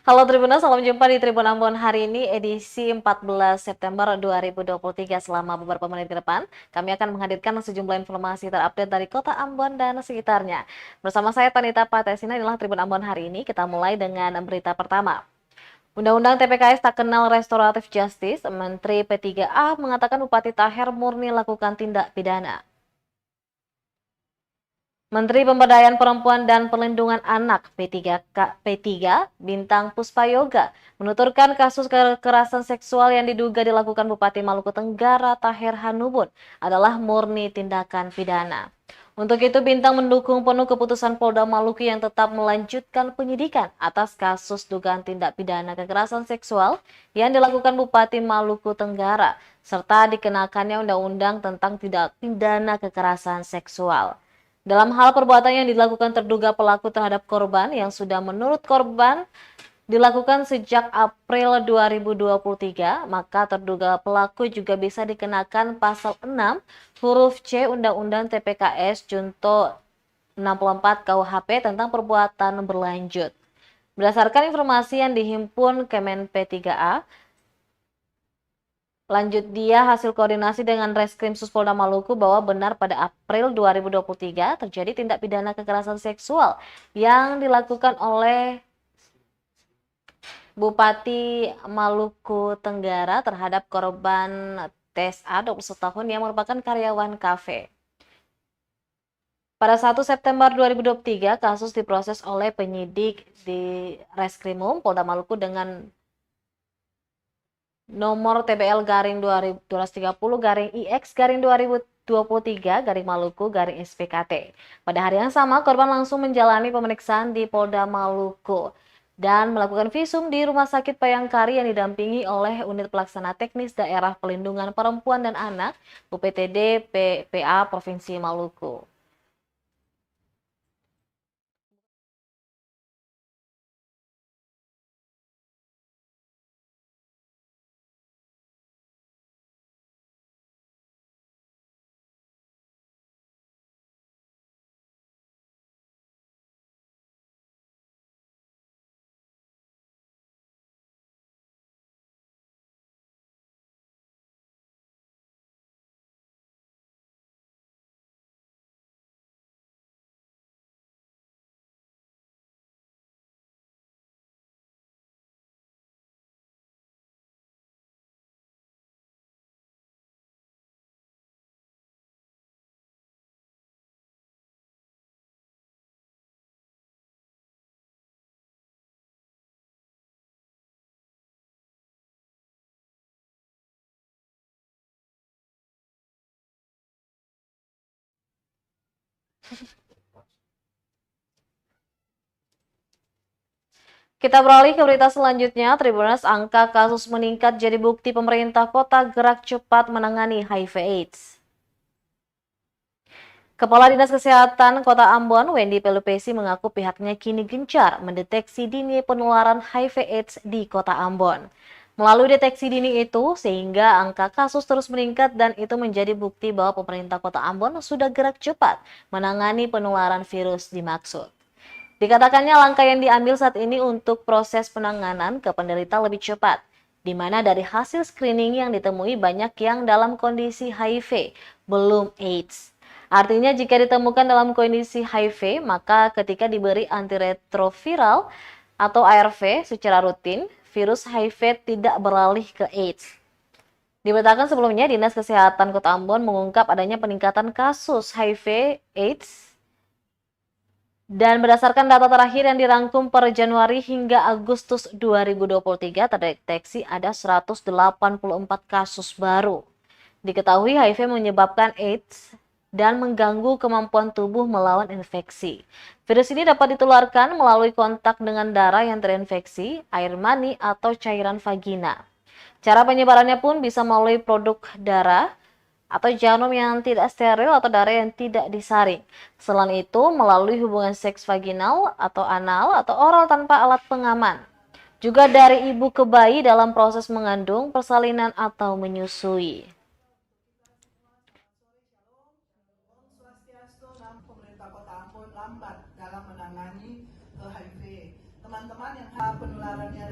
Halo Tribuners, salam jumpa di Tribun Ambon hari ini edisi 14 September 2023. Selama beberapa menit ke depan, kami akan menghadirkan sejumlah informasi terupdate dari Kota Ambon dan sekitarnya. Bersama saya Tanita Patesina, inilah Tribun Ambon hari ini. Kita mulai dengan berita pertama. Undang-Undang TPKS tak kenal restoratif justice, Menteri P3A mengatakan Bupati Taher murni lakukan tindak pidana. Menteri Pemberdayaan Perempuan dan Perlindungan Anak P3 Bintang Puspayoga menuturkan kasus kekerasan seksual yang diduga dilakukan Bupati Maluku Tenggara Taher Hanubun adalah murni tindakan pidana. Untuk itu Bintang mendukung penuh keputusan Polda Maluku yang tetap melanjutkan penyidikan atas kasus dugaan tindak pidana kekerasan seksual yang dilakukan Bupati Maluku Tenggara serta dikenakannya undang-undang tentang tindak pidana kekerasan seksual. Dalam hal perbuatan yang dilakukan terduga pelaku terhadap korban yang sudah menurut korban dilakukan sejak April 2023, maka terduga pelaku juga bisa dikenakan pasal 6 huruf C Undang-Undang TPKS Junto 64 KUHP tentang perbuatan berlanjut. Berdasarkan informasi yang dihimpun Kemen P3A, lanjut dia hasil koordinasi dengan Reskrim Polda Maluku bahwa benar pada April 2023 terjadi tindak pidana kekerasan seksual yang dilakukan oleh Bupati Maluku Tenggara terhadap korban TSA 21 tahun yang merupakan karyawan kafe. Pada 1 September 2023, kasus diproses oleh penyidik di Reskrimum Polda Maluku dengan nomor TBL garing 230 garing IX garing 2023 garing Maluku garing SPKT. Pada hari yang sama, korban langsung menjalani pemeriksaan di Polda Maluku dan melakukan visum di Rumah Sakit Bayangkari yang didampingi oleh Unit Pelaksana Teknis Daerah Pelindungan Perempuan dan Anak UPTD PPA Provinsi Maluku. Kita beralih ke berita selanjutnya, Tribuners, angka kasus meningkat jadi bukti pemerintah kota gerak cepat menangani HIV/AIDS. Kepala Dinas Kesehatan Kota Ambon, Wendy Pelupesi, mengaku pihaknya kini gencar mendeteksi dini penularan HIV/AIDS di Kota Ambon. Melalui deteksi dini itu, sehingga angka kasus terus meningkat dan itu menjadi bukti bahwa pemerintah Kota Ambon sudah gerak cepat menangani penularan virus dimaksud. Dikatakannya langkah yang diambil saat ini untuk proses penanganan ke penderita lebih cepat, di mana dari hasil screening yang ditemui banyak yang dalam kondisi HIV, belum AIDS. Artinya jika ditemukan dalam kondisi HIV, maka ketika diberi antiretroviral atau ARV secara rutin, virus HIV tidak beralih ke AIDS. Diberitakan sebelumnya, Dinas Kesehatan Kota Ambon mengungkap adanya peningkatan kasus HIV/AIDS dan berdasarkan data terakhir yang dirangkum per Januari hingga Agustus 2023 terdeteksi ada 184 kasus baru. Diketahui HIV menyebabkan AIDS dan mengganggu kemampuan tubuh melawan infeksi. Virus ini dapat ditularkan melalui kontak dengan darah yang terinfeksi, air mani, atau cairan vagina. Cara penyebarannya pun bisa melalui produk darah, atau jarum yang tidak steril atau darah yang tidak disaring. Selain itu, melalui hubungan seks vaginal atau anal atau oral tanpa alat pengaman. Juga dari ibu ke bayi dalam proses mengandung, persalinan atau menyusui. Pemerintah Kota Ambon lambat dalam menangani HIV. Teman-teman yang penularannya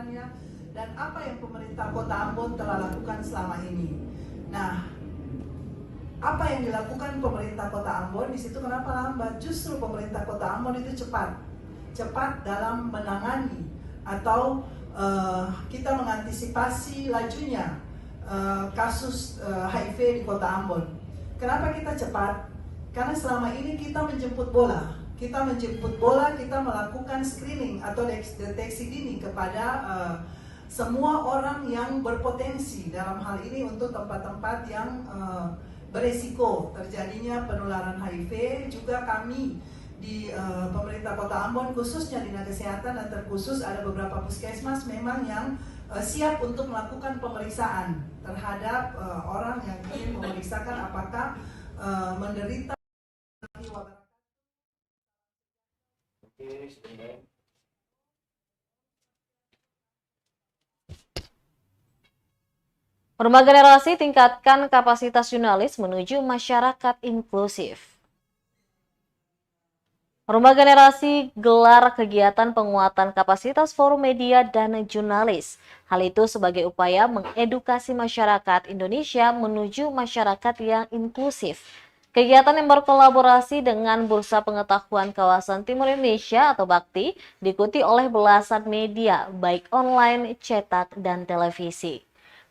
kebijakannya dan apa yang pemerintah Kota Ambon telah lakukan selama ini. Nah, apa yang dilakukan pemerintah Kota Ambon di situ kenapa lambat? Justru pemerintah Kota Ambon itu cepat dalam menangani atau kita mengantisipasi lajunya kasus HIV di Kota Ambon. Kenapa kita cepat? Karena selama ini kita menjemput bola. Kita melakukan screening atau deteksi dini kepada semua orang yang berpotensi dalam hal ini untuk tempat-tempat yang beresiko terjadinya penularan HIV. Juga kami di pemerintah Kota Ambon, khususnya Dinas Kesehatan dan terkhusus ada beberapa puskesmas memang yang siap untuk melakukan pemeriksaan terhadap orang yang ingin memeriksakan apakah menderita wabah. Rumah Generasi tingkatkan kapasitas jurnalis menuju masyarakat inklusif. Rumah Generasi gelar kegiatan penguatan kapasitas forum media dan jurnalis. Hal itu sebagai upaya mengedukasi masyarakat Indonesia menuju masyarakat yang inklusif. Kegiatan yang berkolaborasi dengan Bursa Pengetahuan Kawasan Timur Indonesia atau BAKTI diikuti oleh belasan media, baik online, cetak, dan televisi.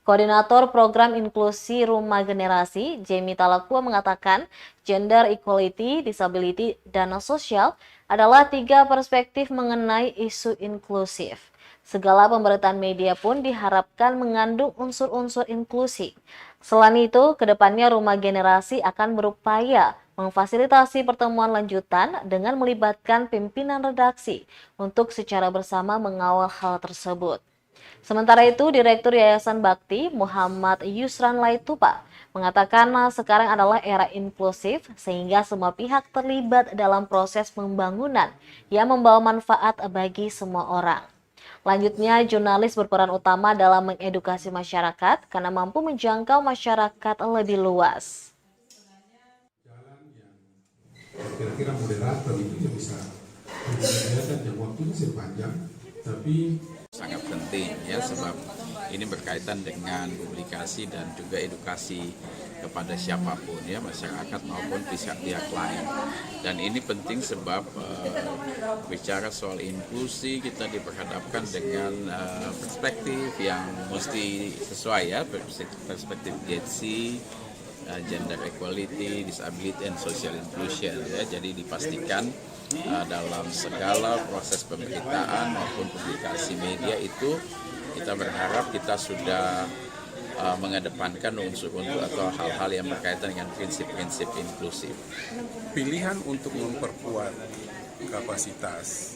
Koordinator Program Inklusi Rumah Generasi, Jamie Talakua mengatakan, gender equality, disability, dan sosial adalah 3 perspektif mengenai isu inklusif. Segala pemberitaan media pun diharapkan mengandung unsur-unsur inklusi. Selain itu, kedepannya Rumah Generasi akan berupaya memfasilitasi pertemuan lanjutan dengan melibatkan pimpinan redaksi untuk secara bersama mengawal hal tersebut. Sementara itu, Direktur Yayasan Bakti Muhammad Yusran Laitupa mengatakan sekarang adalah era inklusif sehingga semua pihak terlibat dalam proses pembangunan yang membawa manfaat bagi semua orang. Lanjutnya, jurnalis berperan utama dalam mengedukasi masyarakat karena mampu menjangkau masyarakat lebih luas. Jalan yang kira-kira moderat itu bisa kelihatan jam waktunya masih panjang, tapi sangat penting ya, sebab ini berkaitan dengan publikasi dan juga edukasi kepada siapapun ya, masyarakat maupun pihak lain. Dan ini penting sebab bicara soal inklusi kita diperhadapkan dengan perspektif yang mesti sesuai ya, perspektif GEC, gender equality, disability and social inclusion ya. Jadi dipastikan dalam segala proses pemberitaan maupun publikasi media itu kita berharap kita sudah mengedepankan unsur-unsur atau hal-hal yang berkaitan dengan prinsip-prinsip inklusif. pilihan untuk memperkuat kapasitas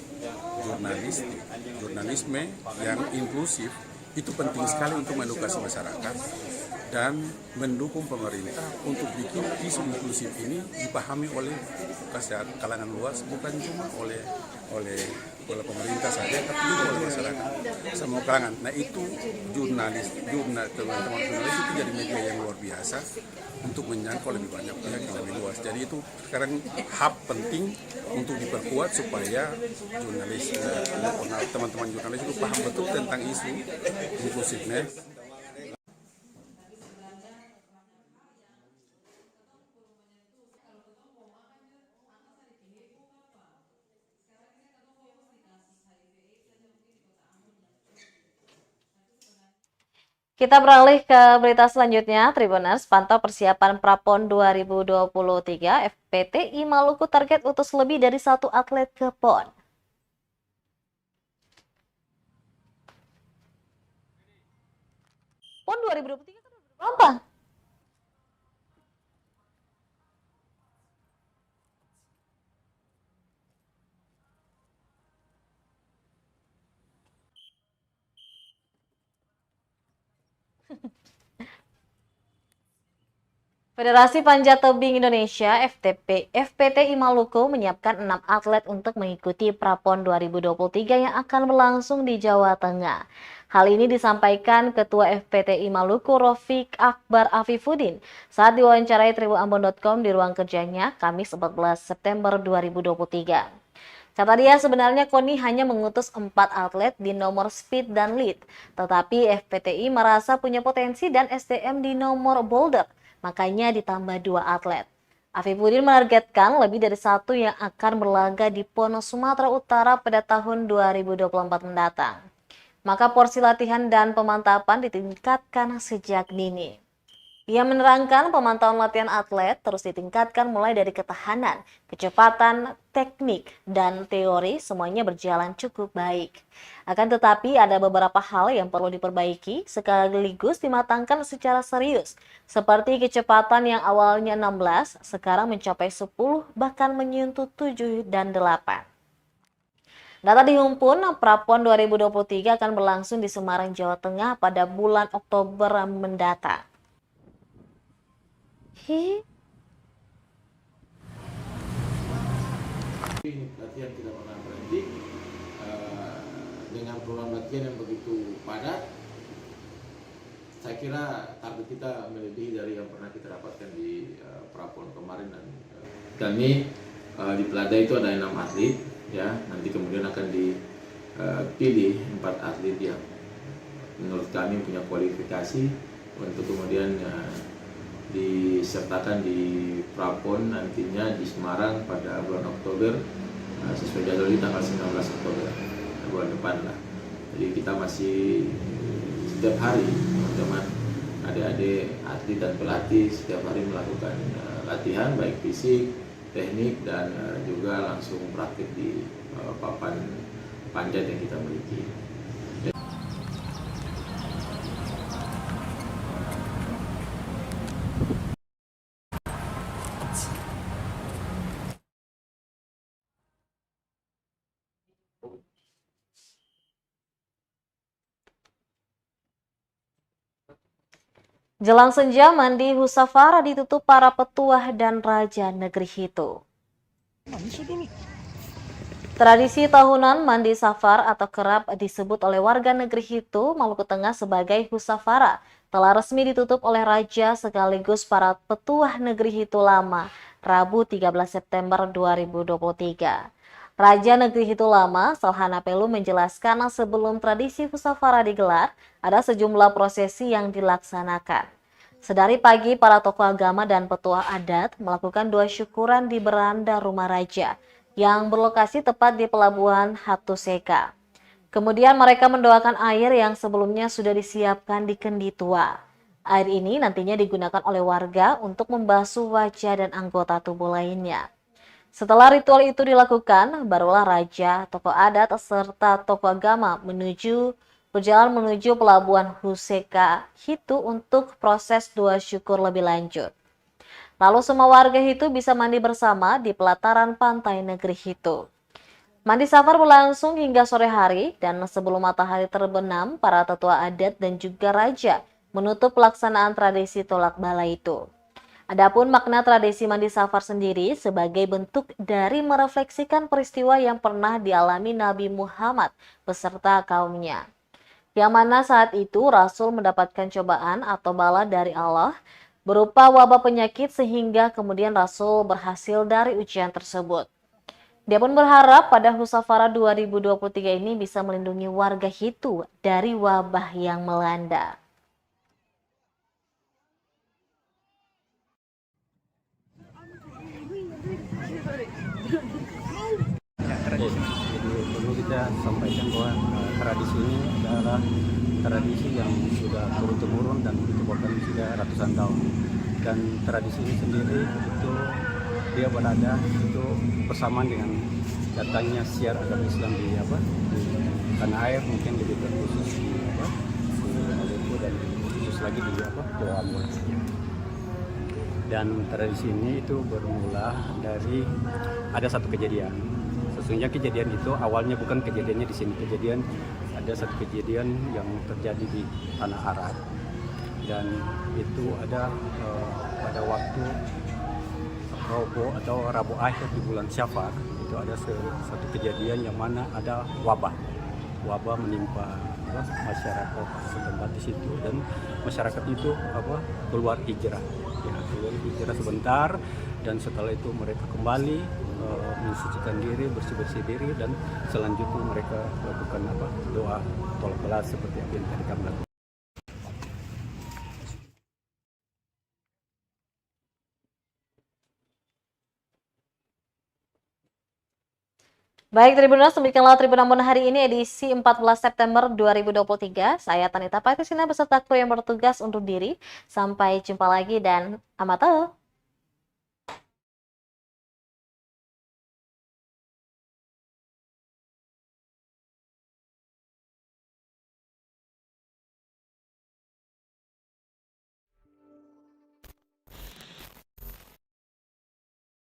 jurnalisme yang inklusif itu penting sekali untuk mengedukasi masyarakat dan mendukung pemerintah untuk bikin isu inklusif ini dipahami oleh kalangan luas, bukan cuma oleh pemerintah saja, tapi juga oleh masyarakat, semua kalangan. Nah itu teman-teman jurnalis itu jadi media yang luar biasa untuk menjangkau lebih banyak pihak yang lebih luas. Jadi itu sekarang hub penting untuk diperkuat supaya teman-teman jurnalis itu paham betul tentang isu inklusifnya. Kita beralih ke berita selanjutnya, Tribuners. Pantau persiapan Prapon 2023, FPTI Maluku target utus lebih dari 1 atlet ke PON. PON 2023 kan berapa? Federasi Panjat Tebing Indonesia FPTI Maluku menyiapkan 6 atlet untuk mengikuti Prapon 2023 yang akan berlangsung di Jawa Tengah. Hal ini disampaikan Ketua FPTI Maluku Rofiq Akbar Afifuddin saat diwawancarai tribuambon.com di ruang kerjanya Kamis 14 September 2023. Kata dia, sebenarnya KONI hanya mengutus 4 atlet di nomor speed dan lead, tetapi FPTI merasa punya potensi dan SDM di nomor boulder, makanya ditambah 2 atlet. Afifudin menargetkan lebih dari 1 yang akan berlaga di PON Sumatera Utara pada tahun 2024 mendatang. Maka porsi latihan dan pemantapan ditingkatkan sejak dini. Ia menerangkan pemantauan latihan atlet terus ditingkatkan mulai dari ketahanan, kecepatan, teknik, dan teori semuanya berjalan cukup baik. Akan tetapi ada beberapa hal yang perlu diperbaiki sekaligus dimatangkan secara serius, seperti kecepatan yang awalnya 16, sekarang mencapai 10, bahkan menyentuh 7 dan 8. Data dihimpun, Prapon 2023 akan berlangsung di Semarang, Jawa Tengah pada bulan Oktober mendatang. Latihan tidak pernah berhenti dengan program latihan yang begitu padat. Saya kira target kita melebihi dari yang pernah kita dapatkan di Prapon kemarin. Dan kami di Pelada itu ada 6 atlet, ya. Nanti kemudian akan dipilih 4 atlet yang menurut kami punya kualifikasi untuk kemudian disertakan di Prapon nantinya di Semarang pada bulan Oktober, sesuai jadwal di tanggal 19 Oktober, bulan depan lah. Jadi kita masih setiap hari teman-teman, adik-adik, atlet dan pelatih setiap hari melakukan latihan baik fisik, teknik, dan juga langsung praktik di papan panjat yang kita miliki. Jelang senja, mandi Husafara ditutup para petuah dan raja negeri Hitu. Tradisi tahunan mandi safar atau kerap disebut oleh warga negeri Hitu, Maluku Tengah sebagai Husafara, telah resmi ditutup oleh raja sekaligus para petuah negeri Hitu Lama, Rabu 13 September 2023. Raja negeri Hitu Lama, Salhana Pelu, menjelaskan sebelum tradisi Husafara digelar, ada sejumlah prosesi yang dilaksanakan. Sedari pagi, para tokoh agama dan petuah adat melakukan doa syukuran di beranda rumah raja yang berlokasi tepat di pelabuhan Hatuseka. Kemudian mereka mendoakan air yang sebelumnya sudah disiapkan di kendi tua. Air ini nantinya digunakan oleh warga untuk membasuh wajah dan anggota tubuh lainnya. Setelah ritual itu dilakukan, barulah raja, tokoh adat, serta tokoh agama berjalan menuju pelabuhan Huseka Hitu untuk proses doa syukur lebih lanjut. Lalu semua warga Hitu bisa mandi bersama di pelataran pantai negeri Hitu. Mandi safar berlangsung hingga sore hari, dan sebelum matahari terbenam, para tetua adat dan juga raja menutup pelaksanaan tradisi tolak bala itu. Adapun makna tradisi mandi safar sendiri sebagai bentuk dari merefleksikan peristiwa yang pernah dialami Nabi Muhammad beserta kaumnya. Yang mana saat itu Rasul mendapatkan cobaan atau bala dari Allah berupa wabah penyakit sehingga kemudian Rasul berhasil dari ujian tersebut. Dia pun berharap pada Husafara 2023 ini bisa melindungi warga Hitu dari wabah yang melanda. Jadi perlu kita sampaikan bahwa tradisi ini adalah tradisi yang sudah turun-temurun dan ditemukan sudah ratusan tahun. Dan tradisi ini sendiri itu dia berada itu bersamaan dengan datangnya siar agama Islam di tanah air, mungkin lebih terkhusus di Maluku dan khusus lagi di Jawa Ambon. Dan tradisi ini itu bermula dari ada satu kejadian. Sesungguhnya kejadian itu awalnya bukan kejadiannya di sini, ada satu kejadian yang terjadi di tanah Arab, dan itu ada pada waktu Rabu akhir di bulan Syafar, itu ada satu kejadian yang mana ada wabah menimpa masyarakat setempat di situ, dan masyarakat itu keluar hijrah sebentar, dan setelah itu mereka kembali mensucikan diri, bersih-bersih diri, dan selanjutnya mereka lakukan doa tolak belas seperti apa yang tadi kami lakukan. Baik Tribuners, demikianlah Tribun Ambon hari ini edisi 14 September 2023. Saya Tanita Patisina beserta kru yang bertugas undur diri. Sampai jumpa lagi dan amata.